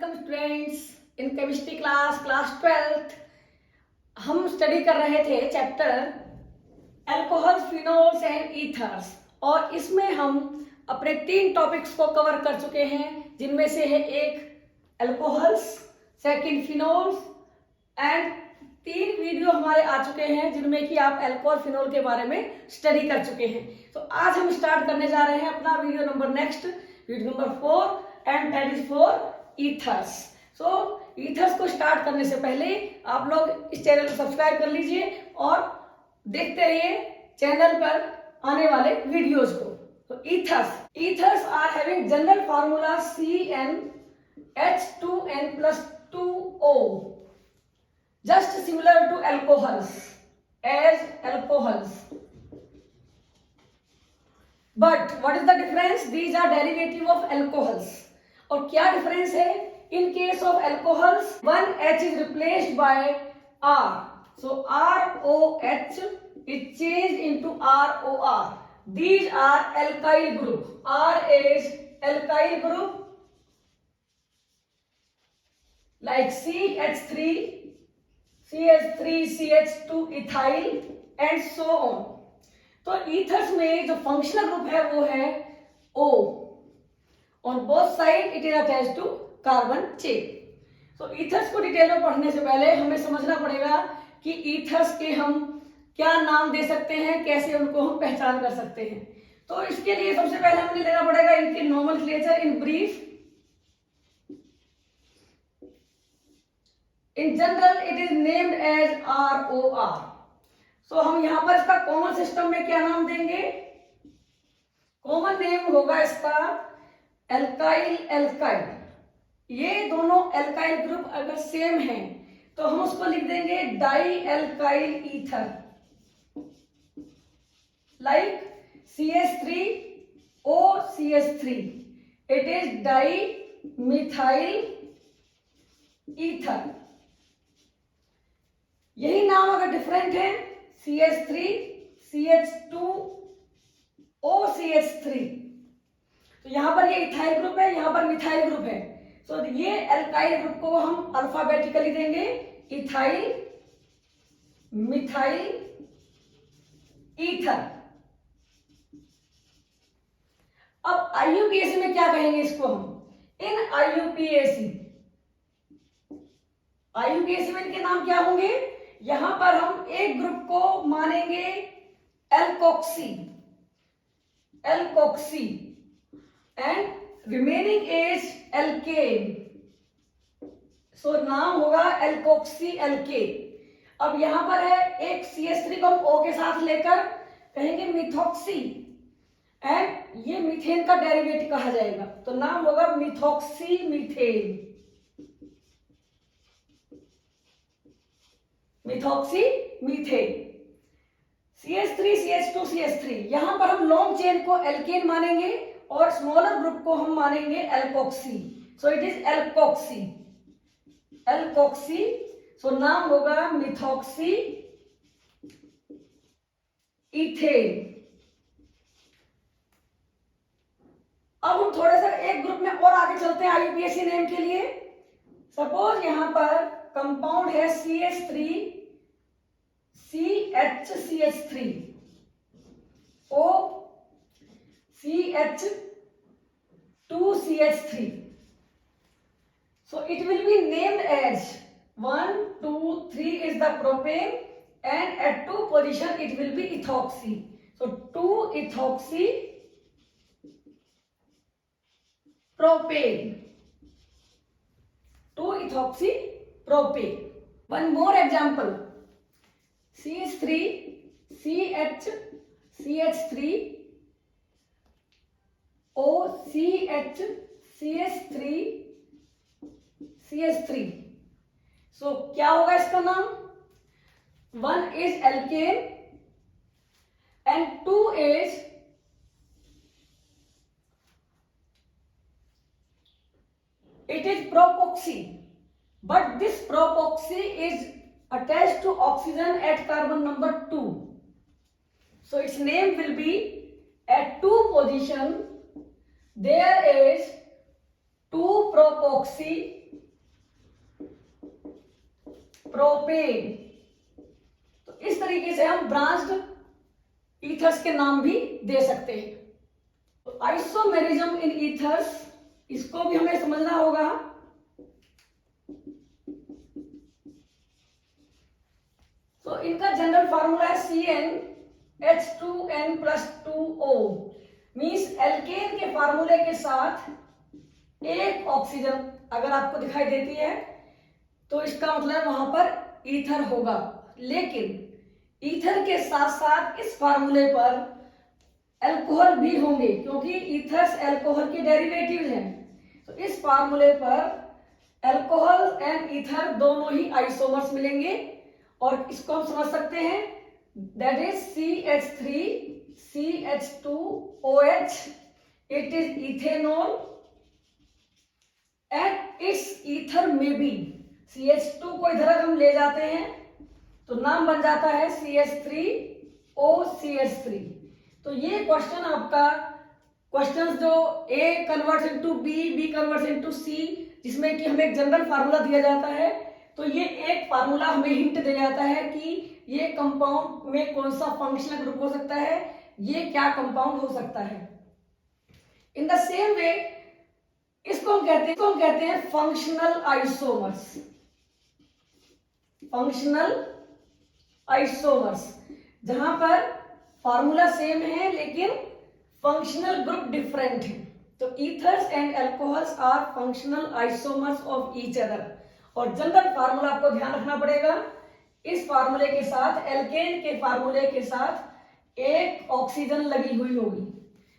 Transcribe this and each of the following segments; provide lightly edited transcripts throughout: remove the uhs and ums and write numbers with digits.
Welcome students in chemistry class 12th। हम study कर रहे थे chapter alcohols, phenols and ethers और इसमें हम अपने 3 टॉपिक्स को कवर कर चुके हैं, जिनमें से है एक alcohols, second phenols and 3 video हमारे आ चुके हैं जिनमें कि आप अल्कोहल फिनोल के बारे में स्टडी कर चुके हैं। तो आज हम स्टार्ट करने जा रहे हैं अपना video number 4 and that is for ethers. So ethers को स्टार्ट करने से पहले आप लोग इस चैनल को सब्सक्राइब कर लीजिए और देखते रहिए चैनल पर आने वाले वीडियोस को। तो ethers are having general formula CnH2n+2O, just similar to alcohols as alcohols. But what is the difference? These are derivative of alcohols. और क्या डिफरेंस है? In case of alcohols 1H is replaced by R. So ROH is changed into ROR. These are alkyl group. R is alkyl group like CH3, CH3, CH2, ethyl and so on. तो ethers में जो functional group है वो है O. On both sides it is attached to carbon chain. So ethers को detail में पढ़ने से पहले हमें समझना पड़ेगा कि ईथर्स के हम क्या नाम दे सकते हैं, कैसे उनको हम पहचान कर सकते हैं। तो इसके लिए सबसे पहले हमें लेना पड़ेगा इनके nomenclature in brief. In general it is named as ROR. So हम यहां पर इसका कॉमन सिस्टम में क्या नाम देंगे? कॉमन नेम होगा इसका एल्काइल। ये दोनों एल्काइल ग्रुप अगर सेम हैं तो हम उसको लिख देंगे dialkyl ether, like CH3OCH3, it is dimethyl ether. यही नाम अगर डिफरेंट है CH3 CH2OCH3, तो यहां पर ये इथाइल ग्रुप है, यहां पर मिथाइल ग्रुप है। सो ये एल्काइल ग्रुप को हम अल्फाबेटिकली देंगे इथाइल, मिथाइल, ईथर। अब IUPAC में क्या कहेंगे इसको हम? इन IUPAC में इनके नाम क्या होंगे? यहां पर हम एक ग्रुप को मानेंगे alkoxy and remaining is alkane. So नाम होगा एल्कोक्सी एल्केन। अब यहां पर है एक CH3 को हम O के साथ लेकर कहेंगे मिथॉक्सी एंड ये मीथेन का डेरिवेटिव कहा जाएगा, तो नाम होगा methoxy methane. CH3 CH2 CH3, यहां पर हम लॉन्ग चेन को एल्केन मानेंगे और स्मॉलर ग्रुप को हम मानेंगे alkoxy. So it is alkoxy. So नाम होगा मिथॉक्सी इथेन। अब हम थोड़ा सा एक ग्रुप में और आगे चलते हैं IUPAC नेम के लिए। सपोज यहां पर कंपाउंड है CH3 CH3 O CH2 CH3. So it will be named as 1, 2, 3 is the propane and at 2 position it will be ethoxy. So 2-ethoxy propane. 2-ethoxy propane. One more example. CH3 CH3 CH3 सो क्या होगा इसका नाम? 1 is alkane and 2 is it is propoxy, but this propoxy is attached to oxygen at carbon number 2. So its name will be at 2 position there is 2-propoxy propane. तो इस तरीके से हम branched ethers के नाम भी दे सकते हैं। तो आइसोमेरिज्म इन ईथर्स, इसको भी हमें समझना होगा। तो इनका जनरल फार्मूला है CnH2n+2O। मीन्स एल्केन के फार्मूले के साथ एक ऑक्सीजन अगर आपको दिखाई देती है तो इसका मतलब वहां पर ईथर होगा। लेकिन ईथर के साथ साथ इस फार्मूले पर अल्कोहल भी होंगे, क्योंकि ईथर्स अल्कोहल के डेरिवेटिव्स हैं। तो इस फार्मूले पर अल्कोहल एंड ईथर दोनों ही आइसोमर्स मिलेंगे, और इसको हम समझ सकते हैं that is CH3CH2OH, it is ethanol and it's ether में भी CH2 को इधर हम ले जाते हैं तो नाम बन जाता है CH3OCH3। तो ये क्वेश्चन आपका क्वेश्चंस जो A converts into B converts into C, जिसमें कि हमें एक जनरल फार्मूला दिया जाता है, तो ये एक फार्मूला हमें हिंट दे जाता है कि ये कंपाउंड में कौन सा फंक्शनल ग्रुप हो सकता है, ये क्या कंपाउंड हो सकता है। इन द सेम वे इसको हम कहते हैं फंक्शनल आइसोमर्स। फंक्शनल आइसोमर्स, जहां पर फार्मूला सेम है लेकिन फंक्शनल ग्रुप डिफरेंट है। तो ethers and alcohols are functional isomers of each other. और जनरल फार्मूला आपको ध्यान रखना पड़ेगा, इस फार्मूले के साथ एल्केन के फार्मूले के साथ एक ऑक्सीजन लगी हुई होगी,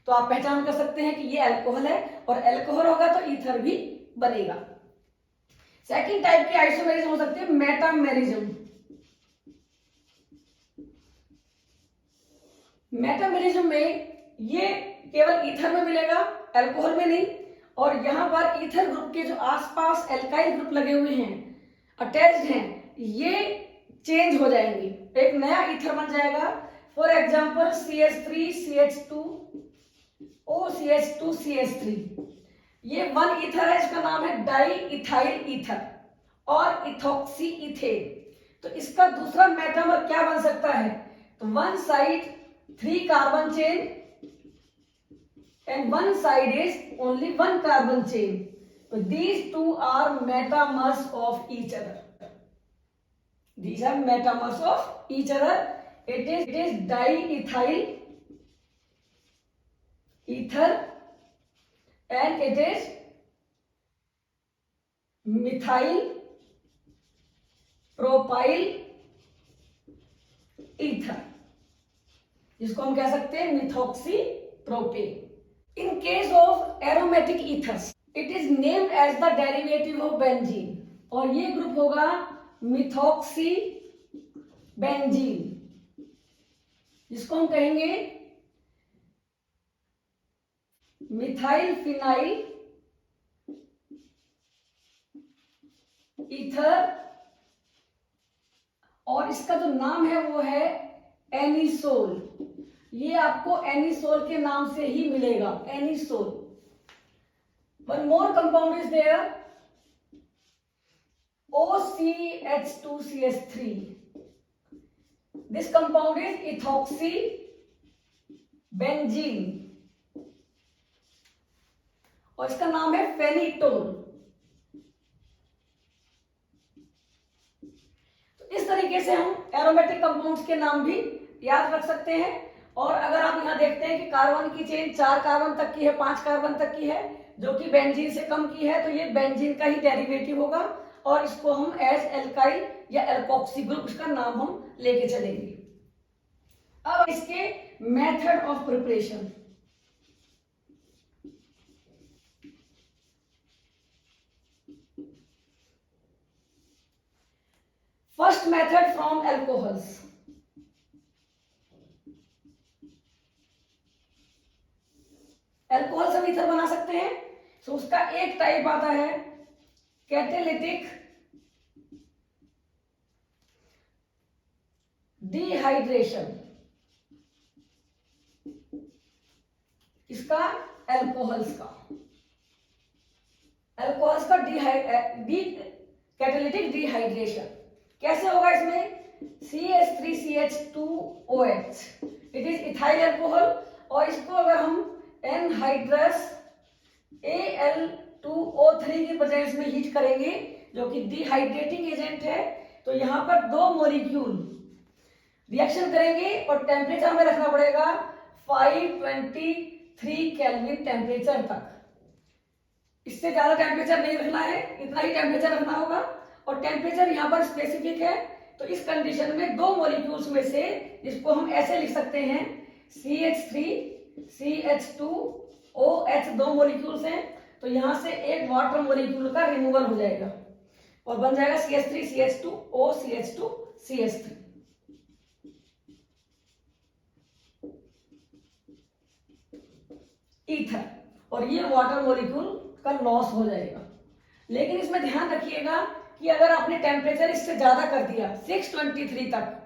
तो आप पहचान कर सकते हैं कि ये अल्कोहल है, और अल्कोहल होगा तो ईथर भी बनेगा। सेकंड टाइप की आइसोमेरिज्म हो सकती है मेटामेरिज्म। मेटामेरिज्म में ये केवल ईथर में मिलेगा, अल्कोहल में नहीं। और यहां पर ईथर ग्रुप के जो आसपास एल्काइल ग्रुप लगे हुए हैं, अटैच्ड हैं, ये चेंज हो जाएंगे, एक नया ईथर बन जाएगा। फॉर एग्जांपल CH3CH2OCH2CH3, ये वन ईथर है, इसका नाम है डाई इथाइल ईथर और इथॉक्सी इथेन। तो इसका दूसरा मेटामर क्या बन सकता है, तो one side 3 carbon chain and one side is only 1 carbon chain. So these two are metamers of each other. These are metamers of each other. It is diethyl ether and it is methyl propyl ether, जिसको हम कह सकते हैं methoxy propane. In case of aromatic ethers, it is named as the derivative of benzene, और ये group होगा methoxy benzene, जिसको हम कहेंगे मिथाइल फिनाइल ईथर, और इसका जो नाम है वो है एनिसोल। ये आपको एनिसोल के नाम से ही मिलेगा, anisole. One more compound is there, OCH2CH3। This compound is ethoxybenzene, और इसका नाम है फेनिटोन। तो इस तरीके से हम एरोमेटिक कंपाउंड्स के नाम भी याद रख सकते हैं। और अगर आप यहां देखते हैं कि कार्बन की चेन 4 कार्बन तक की है, 5 कार्बन तक की है, जो कि बेंजीन से कम की है, तो ये बेंजीन का ही डेरिवेटिव होगा, और इसको हम एज एल्काइल या एल्कोक्सी ग्रुप, इसका नाम हम लेके चलेंगे। अब इसके method of preparation. First method from alcohols. Alcohol से ईथर बना सकते हैं, तो उसका एक टाइप आता है कैटालिटिक डिहाइड्रेशन। इसका एल्कोहल्स का कैटालिटिक डिहाइड्रेशन। कैसे होगा इसमें? CH3CH2OH, it is ethyl alcohol, और इसको अगर हम एनहाइड्रस Al2O3 की प्रेजेंस में हीट करेंगे, जो कि डिहाइड्रेटिंग एजेंट है, तो यहाँ पर दो मॉलिक्यूल रिएक्शन करेंगे और टेम्परेचर हमें रखना पड़ेगा 523 केल्विन टेम्परेचर तक। इससे ज्यादा टेम्परेचर नहीं रखना है, इतना ही टेम्परेचर रखना होगा, और टेम्परेचर यहाँ पर स्पेसिफिक है। तो इस कंडीशन में दो मॉलिक्यूल्स में से, जिसको हम ऐसे लिख सकते हैं CH3CH2OH, दो मॉलिक्यूल्स हैं, तो यहां से एक वाटर मॉलिक्यूल का रिमूवल हो जाएगा और बन जाएगा CH3CH2OCH2CH3। ईथर, और ये वाटर मॉलिक्यूल का लॉस हो जाएगा। लेकिन इसमें ध्यान रखिएगा कि अगर आपने टेम्परेचर इससे ज्यादा कर दिया 623 तक,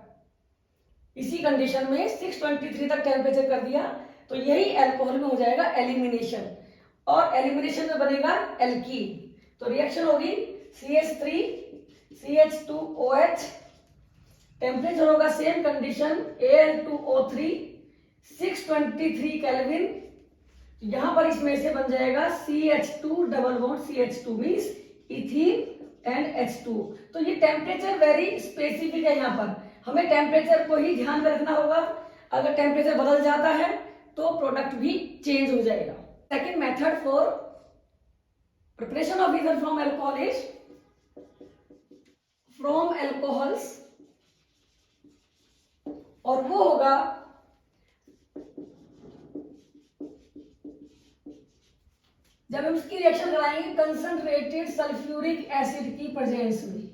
इसी कंडीशन में 623 तक टेम्परेचर कर दिया, तो यही अल्कोहल में हो जाएगा एलिमिनेशन, और एलिमिनेशन में बनेगा एल्कीन। तो रिएक्शन होगी CH3CH2OH, टेम्परेचर होगा सेम कंडीशन Al2O3, 623 केल्विन। यहां पर इसमें से बन जाएगा CH2 double bond CH2 means ethene and H2। तो ये टेम्परेचर वेरी स्पेसिफिक है, यहाँ पर हमें टेम्परेचर को ही ध्यान में रखना होगा। अगर टेम्परेचर बदल जाता है तो प्रोडक्ट भी चेंज हो जाएगा। Second method for preparation of ether from alcohol is from alcohols, और वो होगा जब हम इसकी रिएक्शन कराएंगे कंसंट्रेटेड सल्फ्यूरिक एसिड की प्रेजेंस में,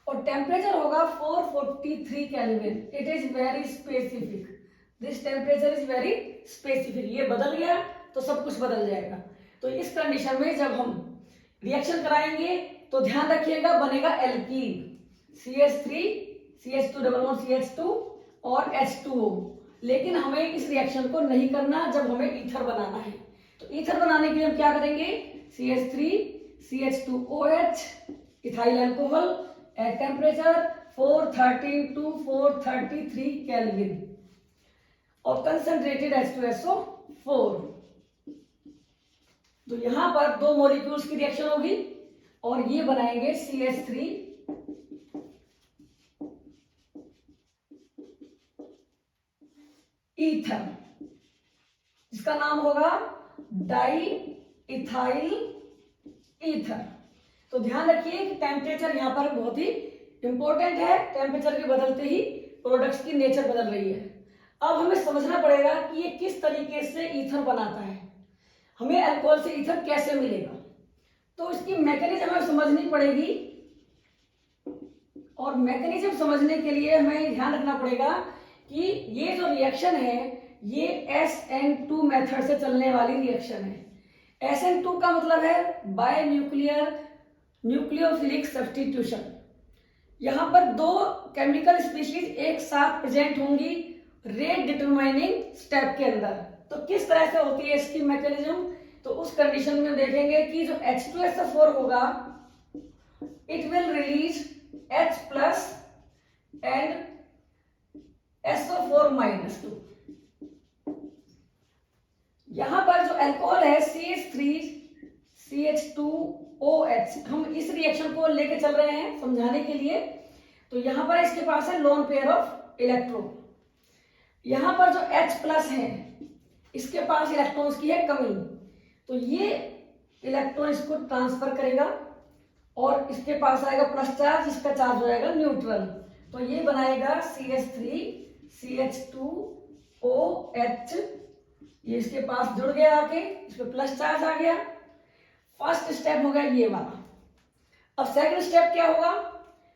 और टेम्परेचर होगा 443 kelvin. It is very specific, this temperature is very specific. ये बदल गया तो सब कुछ बदल जाएगा। तो इस कंडीशन में जब हम रिएक्शन कराएंगे तो ध्यान रखिएगा बनेगा alkene, CH3 CH2 double bond CH2 और H2O। लेकिन हमें इस रिएक्शन को नहीं करना जब हमें ईथर बनाना है। तो ईथर बनाने के लिए हम क्या करेंगे? CH3 CH2OH, ethyl alcohol at temperature 413 to 433 kelvin, और कंसंट्रेटेड H2SO4। तो यहां पर दो मॉलिक्यूल्स की रिएक्शन होगी और ये बनाएंगे CH3 ईथर, जिसका नाम होगा डाई इथाइल ईथर। तो ध्यान रखिए कि टेम्परेचर यहाँ पर बहुत ही इंपॉर्टेंट है। टेम्परेचर के बदलते ही प्रोडक्ट्स की नेचर बदल रही है। अब हमें समझना पड़ेगा कि ये किस तरीके से ईथर बनाता है, हमें अल्कोहल से ईथर कैसे मिलेगा। तो इसकी मैकेनिज्म हमें समझनी पड़ेगी, और मैकेनिज्म समझने के लिए हमें ध्यान रखना पड़ेगा कि ये जो रिएक्शन है ये SN2 मेथड से चलने वाली रिएक्शन है। SN2 का मतलब है बाय न्यूक्लियोफिलिक सब्स्टिट्यूशन। यहां पर दो केमिकल स्पीशीज एक साथ प्रेजेंट होंगी रेट डिटरमाइनिंग स्टेप के अंदर। तो किस तरह से होती है इसकी मैकेनिज्म, तो उस कंडीशन में देखेंगे कि जो H2SO4 होगा it will release H plus and SO4-2। यहां पर जो अल्कोहल है CH3CH2OH, हम इस रिएक्शन को लेके चल रहे हैं समझाने के लिए। तो यहां पर इसके पास है लोन पेयर ऑफ इलेक्ट्रॉन। यहां पर जो H प्लस है इसके पास इलेक्ट्रॉन्स की है कमी, तो ये इलेक्ट्रॉन इसको ट्रांसफर करेगा और इसके पास आएगा प्लस चार्ज, इसका चार्ज हो जाएगा न्यूट्रल। तो ये बनाएगा CH3CH2OH, ये इसके पास जुड़ गया आके, इस पे प्लस चार्ज आ गया। फर्स्ट स्टेप हो गया ये वाला। अब सेकंड स्टेप क्या होगा?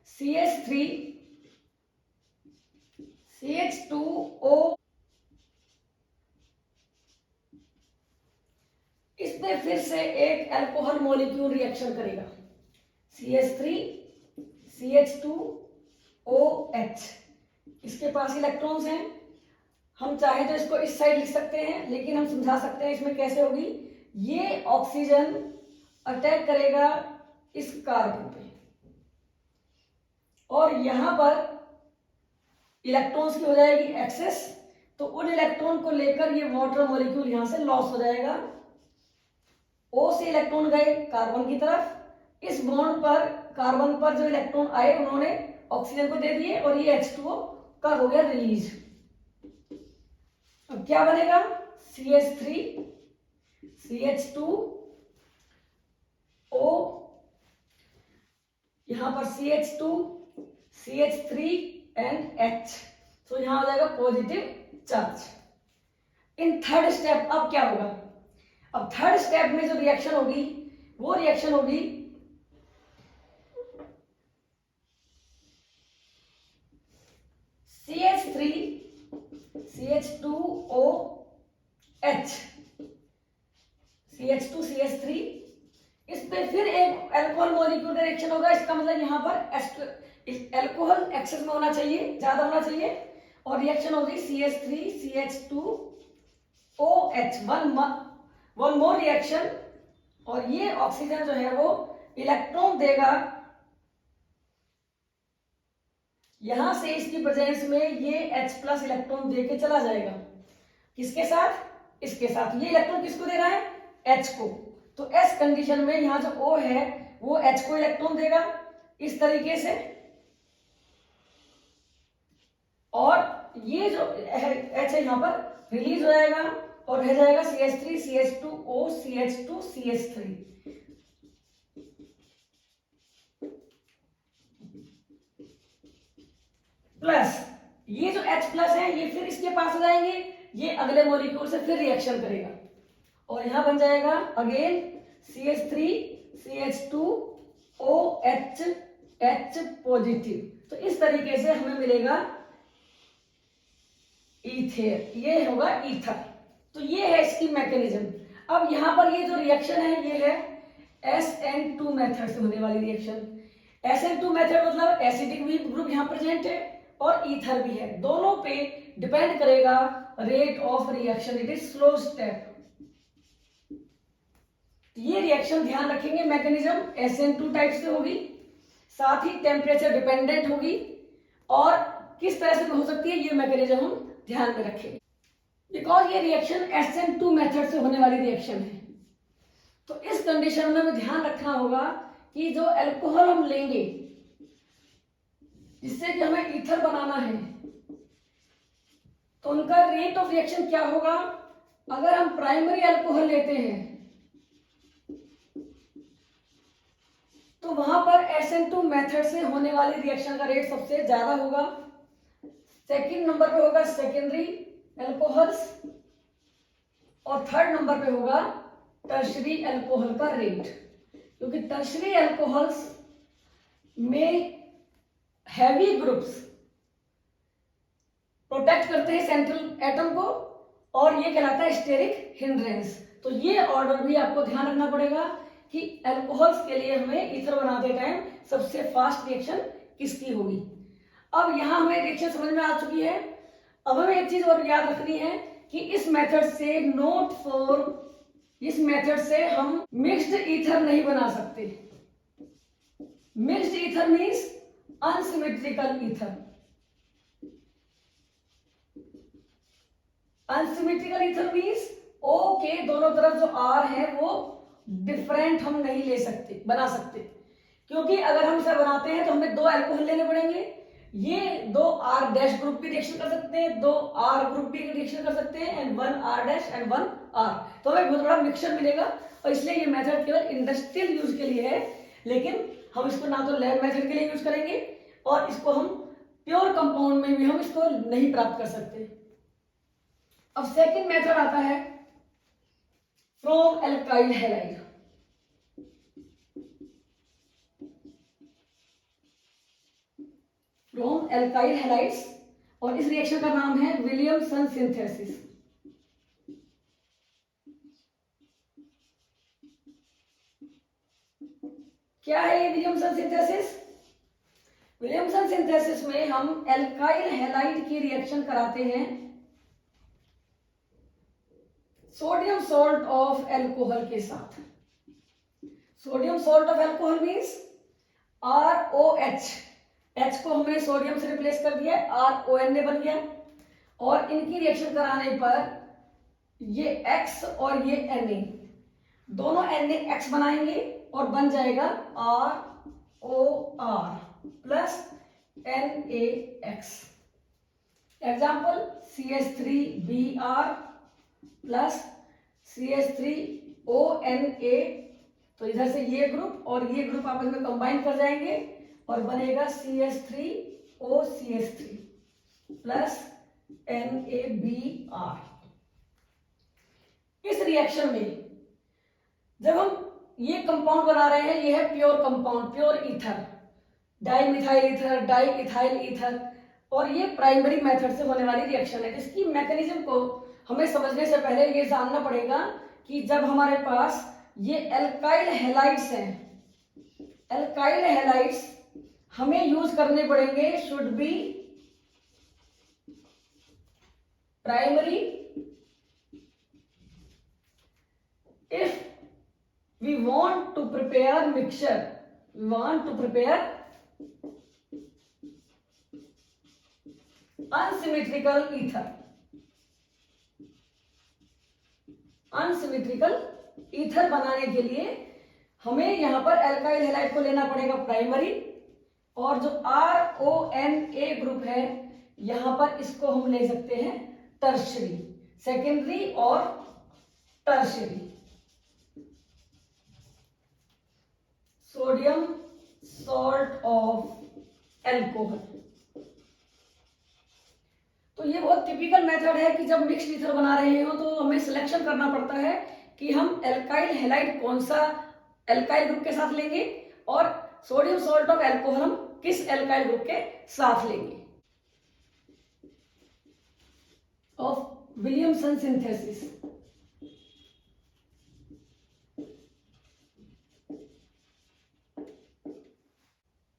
CH3CH2O, इसमें फिर से एक अल्कोहल मॉलिक्यूल रिएक्शन करेगा CH3CH2OH। इसके पास इलेक्ट्रॉन्स हैं, हम चाहे तो इसको इस साइड लिख सकते हैं, लेकिन हम समझा सकते हैं इसमें कैसे होगी। ये ऑक्सीजन अटैक करेगा इस कार्बन पे, और यहां पर इलेक्ट्रॉन्स की हो जाएगी एक्सेस, तो उन इलेक्ट्रॉन को लेकर ये वाटर मॉलिक्यूल यहां से लॉस हो जाएगा। O से इलेक्ट्रॉन गए कार्बन की तरफ, इस बॉन्ड पर कार्बन पर जो इलेक्ट्रॉन आए उन्होंने ऑक्सीजन को दे दिए और ये H2O का हो गया रिलीज। अब क्या बनेगा, CH3 CH2O, यहां पर CH2 CH3 एंड H, तो यहां हो जाएगा positive charge. In third step अब क्या होगा, अब थर्ड स्टेप में जो रिएक्शन होगी वो रिएक्शन होगी CH3 CH2OH CH2 CH3, इस पे फिर एक अल्कोहल मॉलिक्यूल का रिएक्शन होगा। इसका मतलब यहाँ पर अल्कोहल एक्सेस में होना चाहिए, ज्यादा होना चाहिए, और रिएक्शन होगी CH3 CH2OH, one more reaction, और ये ऑक्सीजन जो है वो इलेक्ट्रॉन देगा यहां से, इसकी प्रेजेंस में ये H+ इलेक्ट्रॉन दे के चला जाएगा। किसके साथ, इसके साथ। ये इलेक्ट्रॉन किसको दे रहा है, H को। तो S कंडीशन में यहां जो O है वो H को इलेक्ट्रॉन देगा इस तरीके से, और ये जो H है यहां पर रिलीज हो जाएगा और रह जाएगा CH3 CH2O CH2 CH3। Plus ये जो H+ है ये फिर इसके पास हो जाएंगे, ये अगले मॉलिक्यूल से फिर रिएक्शन करेगा और यहां बन जाएगा again CH3 CH2OH H positive. तो इस तरीके से हमें मिलेगा ईथेर, ये होगा ईथर। तो ये है इसकी मैकेनिज्म। अब यहां पर ये जो रिएक्शन है ये है SN2 मेथड से होने वाली रिएक्शन। SN2 मेथड मतलब एसिडिक भी ग्रुप यहां प्रेजेंट है और ईथर भी है, दोनों पे डिपेंड करेगा rate of reaction, it is slow step. ये रिएक्शन ध्यान रखेंगे, मैकेनिज्म SN2 टाइप से होगी, साथ ही टेम्परेचर डिपेंडेंट होगी, और किस तरह से हो सकती है ये मैकेनिज्म हम ध्यान में रखेंगे, बिकॉज ये रिएक्शन SN2 मेथड से होने वाली रिएक्शन है। तो इस कंडीशन में हमें ध्यान रखना होगा कि जो अल्कोहल हम लेंगे जिससे कि हमें ईथर बनाना है, तो उनका रेट ऑफ रिएक्शन क्या होगा। अगर हम प्राइमरी अल्कोहल लेते हैं तो वहां पर SN2 मेथड से होने वाली रिएक्शन का रेट सबसे ज्यादा होगा। सेकंड नंबर पे होगा सेकेंडरी अल्कोहल्स, और थर्ड नंबर पे होगा टर्शरी अल्कोहल का रेट, क्योंकि टर्शरी अल्कोहल्स में हैवी ग्रुप्स प्रोटेक्ट करते हैं सेंट्रल एटम को, और ये कहलाता है स्टेरिक हिंड्रेंस। तो ये ऑर्डर भी आपको ध्यान रखना पड़ेगा कि अल्कोहल्स के लिए हमें ईथर बनाते टाइम सबसे फास्ट रिएक्शन किसकी होगी। अब यहां हमें रिएक्शन समझ में आ चुकी है। अब हमें एक चीज और याद रखनी है कि इस मेथड से नोट फॉर, इस मेथड से हम मिक्स्ड ईथर नहीं बना सकते। Mixed ether means unsymmetrical ether. Unsymmetrical ether means O के दोनों तरफ जो R है वो डिफरेंट हम नहीं ले सकते, बना सकते, क्योंकि अगर हम इसे बनाते हैं तो हमें दो अल्कोहल लेने पड़ेंगे। ये दो R- ग्रुप भी रिएक्शन कर सकते हैं, दो R ग्रुप भी रिएक्शन कर सकते हैं, and one R- and one R, तो हमें बहुत बड़ा मिक्सचर मिलेगा। और इसलिए ये मेथड केवल इंडस्ट्रियल यूज के लिए है, लेकिन हम इसको ना तो लैब मेथड के लिए यूज करेंगे और इसको हम प्योर कंपाउंड में भी हम इसको नहीं प्राप्त कर सकते। अब सेकंड मेथड आता है from alkyl halide. From alkyl halides, और इस रिएक्शन का नाम है विलियमसन सिंथेसिस। क्या है ये विलियमसन सिंथेसिस? विलियमसन सिंथेसिस में हम एल्काइल हैलाइड की रिएक्शन कराते हैं सोडियम सॉल्ट ऑफ एल्कोहल के साथ। Sodium salt of alcohol means ROH, H को हमने सोडियम से रिप्लेस कर दिया, RONA बन गया। और इनकी रिएक्शन कराने पर ये X और ये Na, दोनों NaX बनाएंगे और बन जाएगा ROR plus NaX। Example CH3Br plus CH3ONa, तो इधर से ये ग्रुप और ये ग्रुप आपस में कंबाइन कर जाएंगे और बनेगा CH3OCH3 प्लस NaBr। इस रिएक्शन में जब हम ये कंपाउंड बना रहे हैं, ये है pure compound, pure ether, dimethyl ether, di ethyl ether, और ये प्राइमरी मेथड से होने वाली रिएक्शन है। इसकी मैकेनिज्म को हमें समझने से पहले ये जानना पड़ेगा कि जब हमारे पास ये एल्काइल हैलाइड्स हैं, एल्काइल हैलाइड्स हमें यूज करने पड़ेंगे, should be primary if we want to prepare mixture, we want to prepare unsymmetrical ether, unsymmetrical ether बनाने के लिए हमें यहां पर एल्काइल हैलाइड को लेना पड़ेगा प्राइमरी, और जो RONA ग्रुप है यहां पर इसको हम ले सकते हैं टर्शरी, सेकेंडरी और tertiary. Sodium salt of alcohol. तो ये बहुत टिपिकल मेथड है कि जब मिक्स्ड ईथर बना रहे हो तो हमें सिलेक्शन करना पड़ता है कि हम एल्काइल हैलाइड कौन सा एल्काइल ग्रुप के साथ लेंगे और सोडियम सॉल्ट ऑफ एल्कोहल हम किस एल्काइल ग्रुप के साथ लेंगे। Of Williamson synthesis.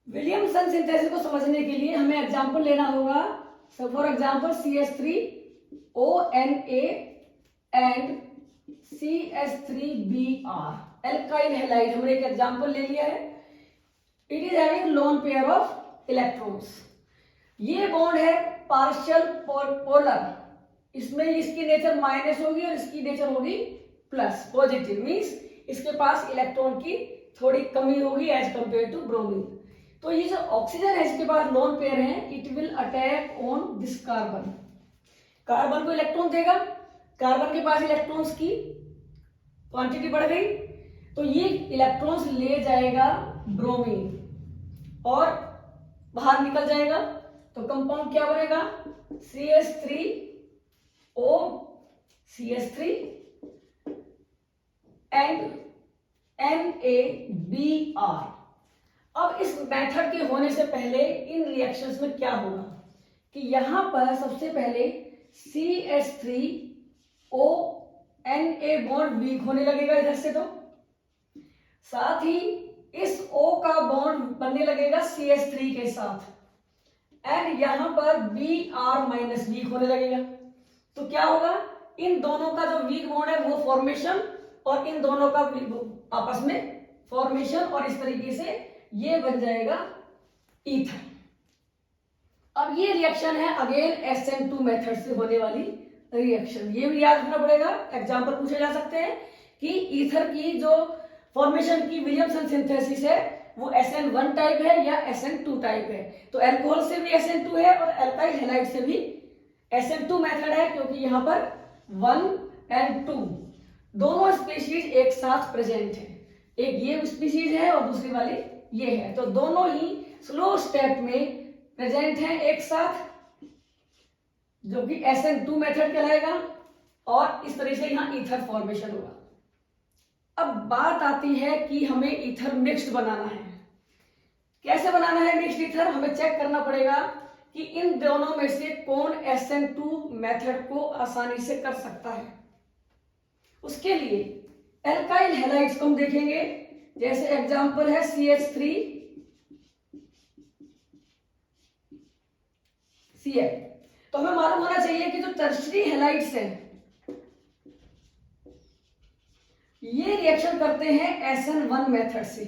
Williamson synthesis को समझने के लिए हमें एग्जांपल लेना होगा। So for example CH3ONa and CH3Br, alkyl halide, हमने एक एग्जांपल ले लिया है। It is having lone pair of electrons. ये बॉन्ड है पार्शियल पोलर, इसमें इसकी नेचर माइनस होगी और इसकी नेचर होगी प्लस, पॉजिटिव, मींस इसके पास इलेक्ट्रॉन की थोड़ी कमी होगी एज कंपेयर टू ब्रोमीन। तो ये जो ऑक्सीजन है इसके पास लोन पेयर है, it will attack on this carbon, carbon को इलेक्ट्रॉन देगा, कार्बन के पास इलेक्ट्रॉन्स की क्वांटिटी बढ़ गई तो ये इलेक्ट्रॉन्स ले जाएगा ब्रोमीन और बाहर निकल जाएगा। तो कंपाउंड क्या बनेगा? CH3O CH3 and NaBr। अब इस मेथड के होने से पहले इन रिएक्शंस में क्या होगा कि यहां पर सबसे पहले CH3ONa बॉन्ड वीक होने लगेगा इधर से, तो साथ ही इस O का बॉन्ड बनने लगेगा CH3 के साथ, एंड यहां पर Br माइनस वीक होने लगेगा। तो क्या होगा, इन दोनों का जो वीक बॉन्ड है वो फॉर्मेशन और इन दोनों का आपस में फॉर्मेशन, और इस तरीके से ये बन जाएगा ईथर। अब ये रिएक्शन है अगेन SN2 मेथड से होने वाली रिएक्शन। ये भी याद रखना पड़ेगा, एग्जांपल पूछे जा सकते हैं कि ईथर की जो फॉर्मेशन की विलियमसन सिंथेसिस है वो SN1 टाइप है या SN2 टाइप है। तो अल्कोहल से भी SN2 है और एल्काइल हैलाइड से भी SN2 मेथड है, क्योंकि यहां पर 1 और 2 दोनों स्पीशीज एक साथ प्रेजेंट है, एक ये स्पीशीज है और दूसरी वाली ये है, तो दोनों ही स्लो स्टेप में प्रेजेंट हैं एक साथ, जो कि SN2 मेथड कहलाएगा, और इस तरह से यहां ईथर फॉर्मेशन होगा। अब बात आती है कि हमें ईथर मिक्स्ड बनाना है। कैसे बनाना है मिक्स्ड ईथर? हमें चेक करना पड़ेगा कि इन दोनों में से कौन SN2 मेथड को आसानी से कर सकता है। उसके लिए एल्काइल हैलाइड्स को हम देखेंगे, जैसे एग्जांपल है CH3Cl। तो हमें मालूम होना चाहिए कि जो टर्शरी हैलाइड्स हैं ये रिएक्शन करते हैं SN1 मेथड से,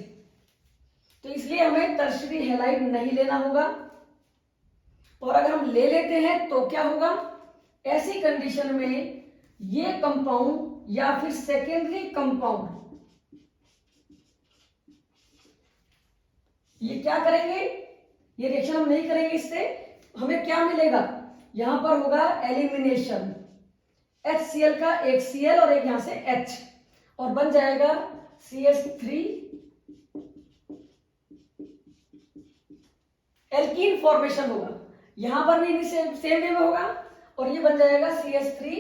तो इसलिए हमें टर्शरी हैलाइड नहीं लेना होगा। और अगर हम ले लेते हैं तो क्या होगा, ऐसी कंडीशन में ये कंपाउंड या फिर सेकेंडरी कंपाउंड ये क्या करेंगे, ये रिएक्शन हम नहीं करेंगे, इससे हमें क्या मिलेगा, यहां पर होगा एलिमिनेशन, HCl का एक Cl और एक यहां से H, और बन जाएगा CH3 एल्कीन फॉर्मेशन होगा। यहां पर भी सेम वे में होगा और ये बन जाएगा CH3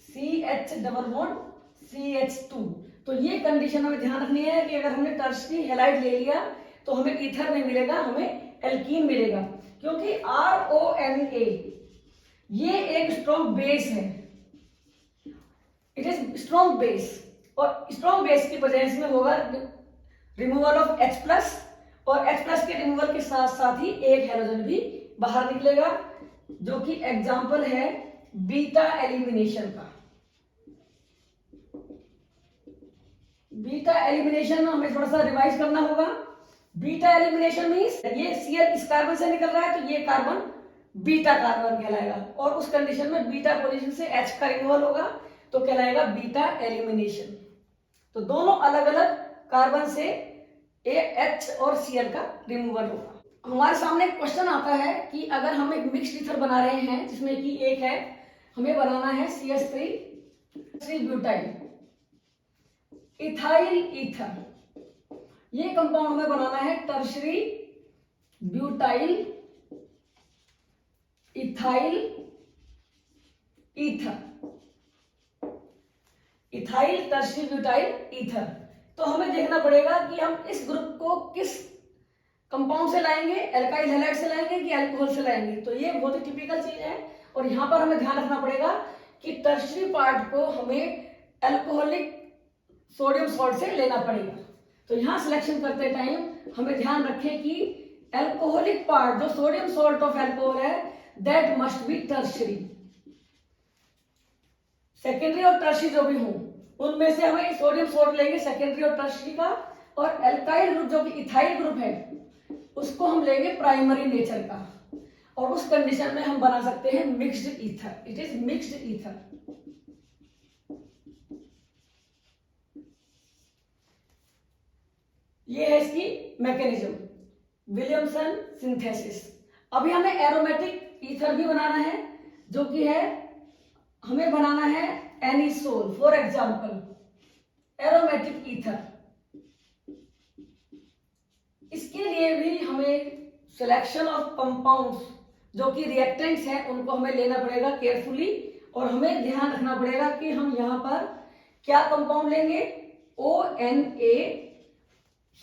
CH double bond CH2। तो ये कंडीशन हमें ध्यान रखनी है कि अगर हमने टर्शरी हैलाइड ले लिया तो हमें ईथर नहीं मिलेगा, हमें एल्कीन मिलेगा, क्योंकि RONA ये एक स्ट्रॉन्ग बेस है, इट इज स्ट्रॉन्ग बेस, और स्ट्रॉन्ग बेस की वजह से होगा रिमूवल ऑफ H+ और H+ के रिमूवल के साथ साथ ही एक हैलोजन भी बाहर निकलेगा, जो कि एग्जाम्पल है बीटा एलिमिनेशन का। बीटा एलिमिनेशन हमें थोड़ा सा रिवाइज करना होगा। बीटा एलिमिनेशन मींस ये Cl इस कार्बन से निकल रहा है तो ये कार्बन बीटा कार्बन कहलाएगा, और उस कंडीशन में बीटा पोजीशन से H का रिमूवल होगा तो कहलाएगा बीटा एलिमिनेशन। तो दोनों अलग अलग कार्बन से H और Cl का रिमूवल होगा। हमारे सामने एक क्वेश्चन आता है कि अगर हम एक मिक्स्ड ईथर बना रहे हैं जिसमें कि एक है, हमें बनाना है CH3 ब्यूटाइल इथाइल ईथर, ये कंपाउंड हमें बनाना है tertiary butyl ethyl ether, ethyl tertiary butyl ether. तो हमें देखना पड़ेगा कि हम इस ग्रुप को किस कंपाउंड से लाएंगे, एल्काइल हैलाइड से लाएंगे कि अल्कोहल से लाएंगे। तो ये बहुत ही टिपिकल चीज है, और यहां पर हमें ध्यान रखना पड़ेगा कि टर्शरी पार्ट को हमें अल्कोहलिक सोडियम सॉल्ट से लेना पड़ेगा। तो यहां सिलेक्शन करते टाइम हमें ध्यान रखें कि अल्कोहलिक पार्ट जो सोडियम सॉल्ट ऑफ अल्कोहल है that must be tertiary. Secondary और टर्शरी जो भी हो उनमें से हमें सोडियम सॉल्ट लेंगे सेकेंडरी और टर्शरी का, और अल्काइल ग्रुप जो कि इथाइल ग्रुप है उसको हम लेंगे प्राइमरी नेचर का, और उस कंडीशन में हम बना सकते हैं mixed ether, it is mixed ether. ये है इसकी मैकेनिज्म, विलियमसन सिंथेसिस। अभी हमें एरोमेटिक ईथर भी बनाना है, जो कि है हमें बनाना है anisole, for example aromatic ether. इसके लिए भी हमें सिलेक्शन ऑफ कंपाउंड्स जो कि रिएक्टेंट्स हैं उनको हमें लेना पड़ेगा केयरफुली, और हमें ध्यान रखना पड़ेगा कि हम यहाँ पर क्या कंपाउंड लेंगे, ONA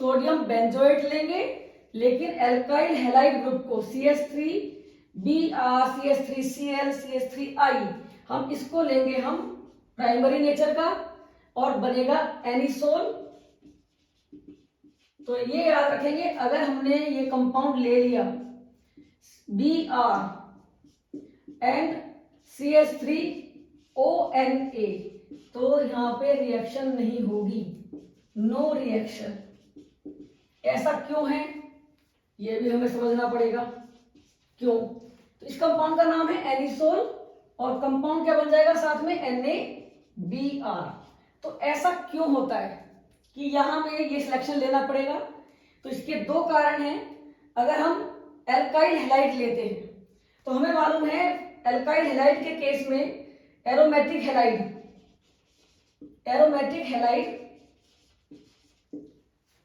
सोडियम बेंजोएट लेंगे, लेकिन एल्काइल हैलाइड ग्रुप को CH3Br CH3Cl CH3I हम इसको लेंगे हम प्राइमरी नेचर का, और बनेगा एनिसोल। तो ये याद रखेंगे, अगर हमने ये कंपाउंड ले लिया Br एंड CH3ONA तो यहां पे रिएक्शन नहीं होगी, नो रिएक्शन। ऐसा क्यों है ये भी हमें समझना पड़ेगा क्यों। तो इस कंपाउंड का नाम है एनिसोल, और कंपाउंड क्या बन जाएगा साथ में NaBr। तो ऐसा क्यों होता है कि यहां में ये सिलेक्शन लेना पड़ेगा, तो इसके दो कारण हैं। अगर हम एल्काइल हैलाइड लेते हैं तो हमें मालूम है एल्काइल हैलाइड के केस में एरोमेटिक हैलाइड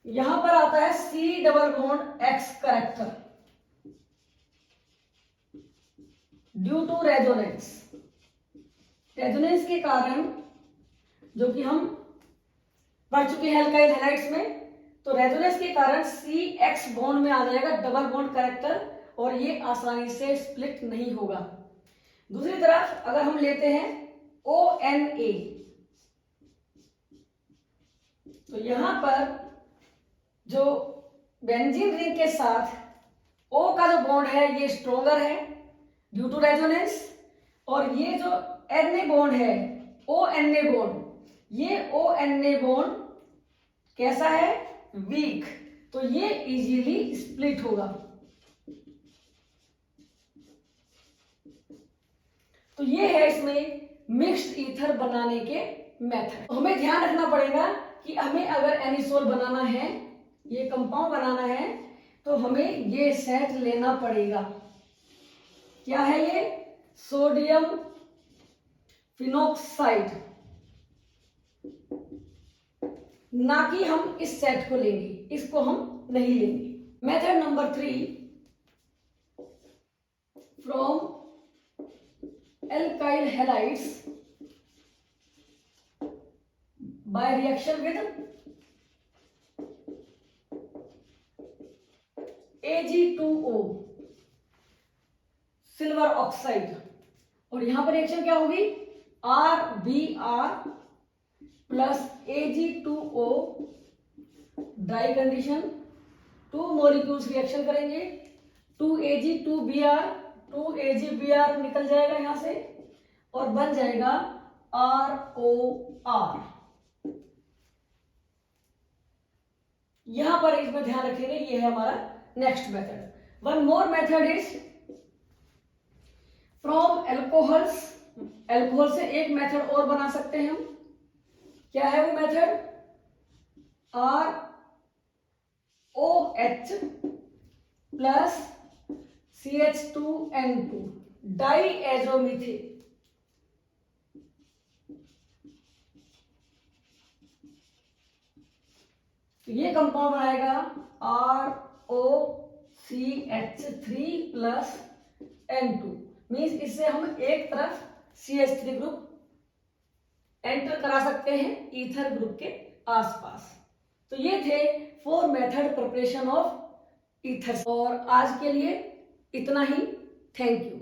यहां पर आता है C double bond X character due to resonance. Resonance के कारण, जो कि हम पढ़ चुके हैं एल्काइल हैलाइड्स में, तो रेजोनेंस के कारण CX बॉन्ड में आ जाएगा डबल बॉन्ड करेक्टर, और ये आसानी से स्प्लिट नहीं होगा। दूसरी तरफ अगर हम लेते हैं ONA तो यहां पर जो बेंजीन रिंग के साथ O का जो बॉन्ड है ये स्ट्रोंगर है ड्यू टू रेजोनेंस, और ये जो Na बॉन्ड है ONA बॉन्ड, ये ONA बॉन्ड कैसा है, वीक। तो ये इजीली स्प्लिट होगा। तो ये है इसमें मिक्स्ड ईथर बनाने के मेथड। हमें ध्यान रखना पड़ेगा कि हमें अगर एनिसोल बनाना है, ये कंपाउंड बनाना है, तो हमें ये सेट लेना पड़ेगा। क्या है ये? Sodium phenoxide. ना कि हम इस सेट को लेंगे, इसको हम नहीं लेंगे। Method number 3, from alkyl halides by reaction with Ag2O silver oxide. और यहां पर रिएक्शन क्या होगी? RBr plus Ag2O dry condition, 2 molecules reaction करेंगे, 2Ag2Br, 2AgBr निकल जाएगा यहां से और बन जाएगा ROR। यहां पर इसमें ध्यान रखेंगे, ये है हमारा next method. One more method is from alcohols. Alcohol से एक मेथड और बना सकते हैं हम। क्या है वो मेथड? ROH plus CH2N2 डाईएजोमीथेन। तो ये कंपाउंड बनाएगा ROCH3 प्लस N2। मीन्स इससे हम एक तरफ CH3 ग्रुप एंटर करा सकते हैं ईथर ग्रुप के आसपास। तो ये थे 4 मेथड प्रिपरेशन ऑफ ईथर। और आज के लिए इतना ही। Thank you.